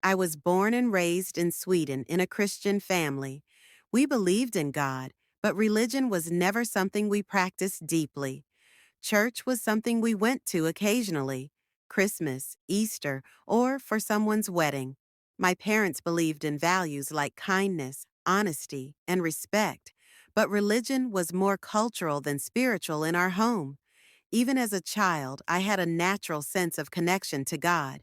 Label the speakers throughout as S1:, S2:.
S1: I was born and raised in Sweden in a Christian family. We believed in God, but religion was never something we practiced deeply. Church was something we went to occasionally, Christmas, Easter, or for someone's wedding. My parents believed in values like kindness, honesty, and respect, but religion was more cultural than spiritual in our home. Even as a child, I had a natural sense of connection to God.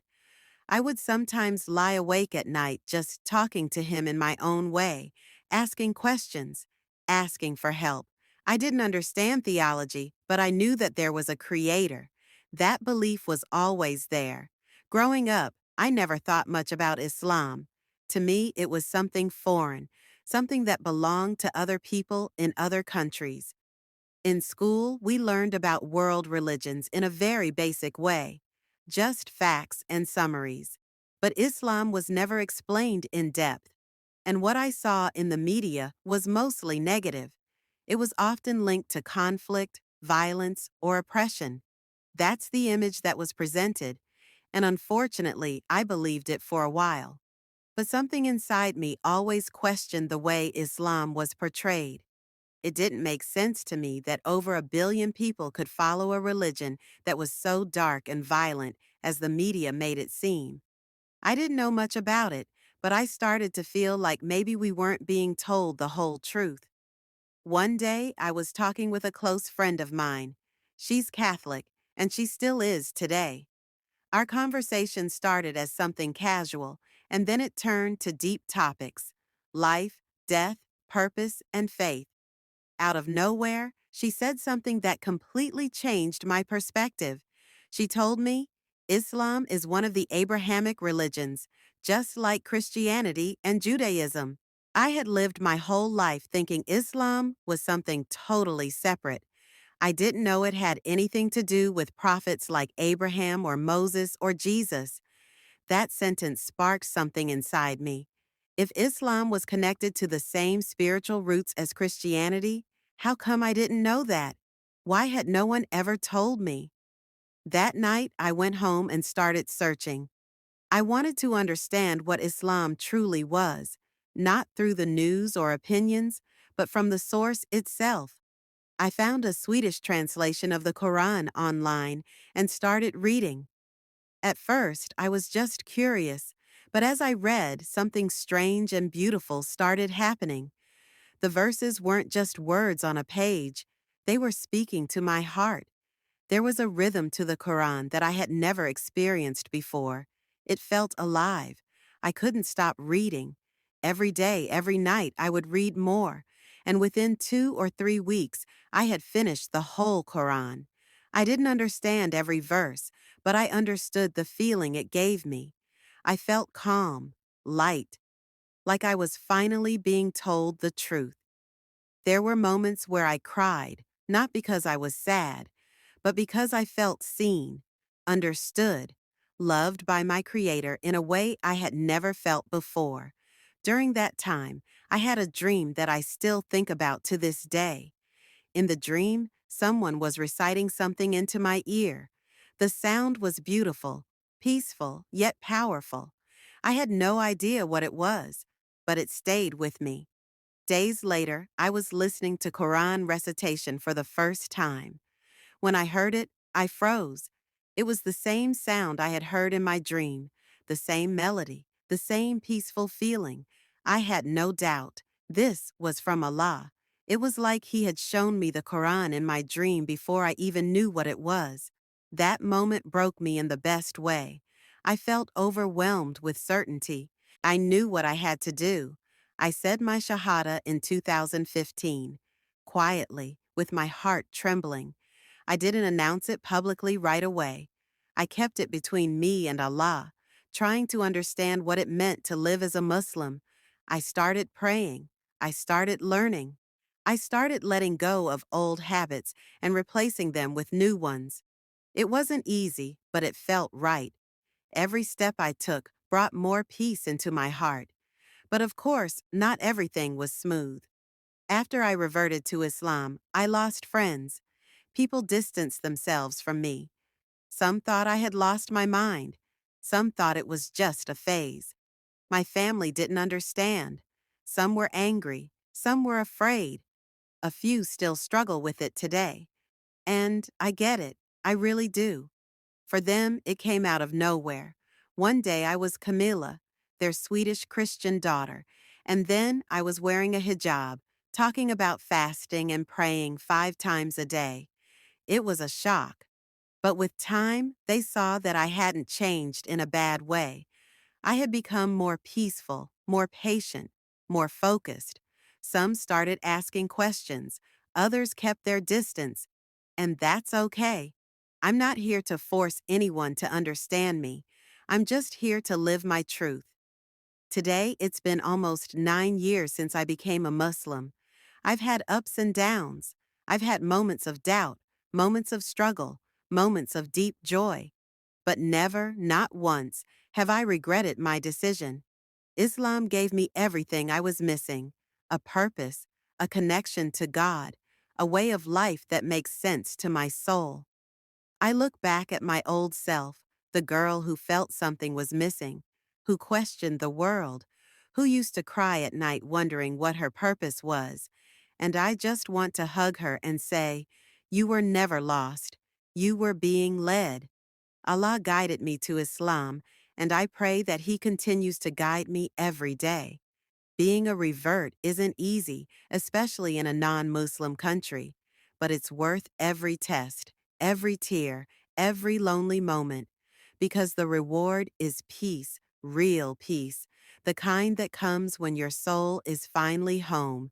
S1: I would sometimes lie awake at night just talking to him in my own way, asking questions, asking for help. I didn't understand theology, but I knew that there was a creator. That belief was always there. Growing up, I never thought much about Islam. To me, it was something foreign, something that belonged to other people in other countries. In school, we learned about world religions in a very basic way, just facts and summaries. But Islam was never explained in depth, and what I saw in the media was mostly negative. It was often linked to conflict, violence, or oppression. That's the image that was presented, and unfortunately, I believed it for a while. But something inside me always questioned the way Islam was portrayed. It didn't make sense to me that over 1 billion people could follow a religion that was so dark and violent as the media made it seem. I didn't know much about it, but I started to feel like maybe we weren't being told the whole truth. One day, I was talking with a close friend of mine. She's Catholic, and she still is today. Our conversation started as something casual, and then it turned to deep topics: life, death, purpose, and faith. Out of nowhere, she said something that completely changed my perspective. She told me, Islam is one of the Abrahamic religions, just like Christianity and Judaism. I had lived my whole life thinking Islam was something totally separate. I didn't know it had anything to do with prophets like Abraham or Moses or Jesus. That sentence sparked something inside me. If Islam was connected to the same spiritual roots as Christianity, how come I didn't know that? Why had no one ever told me? That night, I went home and started searching. I wanted to understand what Islam truly was, not through the news or opinions, but from the source itself. I found a Swedish translation of the Quran online and started reading. At first, I was just curious, but as I read, something strange and beautiful started happening. The verses weren't just words on a page, they were speaking to my heart. There was a rhythm to the Quran that I had never experienced before. It felt alive. I couldn't stop reading. Every day, every night, I would read more, and within 2 or 3 weeks, I had finished the whole Quran. I didn't understand every verse, but I understood the feeling it gave me. I felt calm, light, like I was finally being told the truth. There were moments where I cried, not because I was sad, but because I felt seen, understood, loved by my Creator in a way I had never felt before. During that time, I had a dream that I still think about to this day. In the dream, someone was reciting something into my ear. The sound was beautiful, peaceful, yet powerful. I had no idea what it was, but it stayed with me. Days later, I was listening to Quran recitation for the first time. When I heard it, I froze. It was the same sound I had heard in my dream, the same melody, the same peaceful feeling. I had no doubt. This was from Allah. It was like He had shown me the Quran in my dream before I even knew what it was. That moment broke me in the best way. I felt overwhelmed with certainty. I knew what I had to do. I said my shahada in 2015, quietly, with my heart trembling. I didn't announce it publicly right away. I kept it between me and Allah, trying to understand what it meant to live as a Muslim. I started praying. I started learning. I started letting go of old habits and replacing them with new ones. It wasn't easy, but it felt right. Every step I took brought more peace into my heart. But of course, not everything was smooth. After I reverted to Islam, I lost friends. People distanced themselves from me. Some thought I had lost my mind. Some thought it was just a phase. My family didn't understand. Some were angry, some were afraid. A few still struggle with it today. And I get it, I really do. For them, it came out of nowhere. One day I was Camilla, their Swedish Christian daughter, and then I was wearing a hijab, talking about fasting and praying 5 times a day. It was a shock. But with time, they saw that I hadn't changed in a bad way. I had become more peaceful, more patient, more focused. Some started asking questions, others kept their distance, and that's okay. I'm not here to force anyone to understand me. I'm just here to live my truth. Today, it's been almost 9 years since I became a Muslim. I've had ups and downs. I've had moments of doubt, moments of struggle, moments of deep joy. But never, not once, have I regretted my decision. Islam gave me everything I was missing: a purpose, a connection to God, a way of life that makes sense to my soul. I look back at my old self, the girl who felt something was missing, who questioned the world, who used to cry at night wondering what her purpose was, and I just want to hug her and say, "You were never lost. You were being led." Allah guided me to Islam, and I pray that He continues to guide me every day. Being a revert isn't easy, especially in a non-Muslim country, but it's worth every test, every tear, every lonely moment, because the reward is peace, real peace, the kind that comes when your soul is finally home,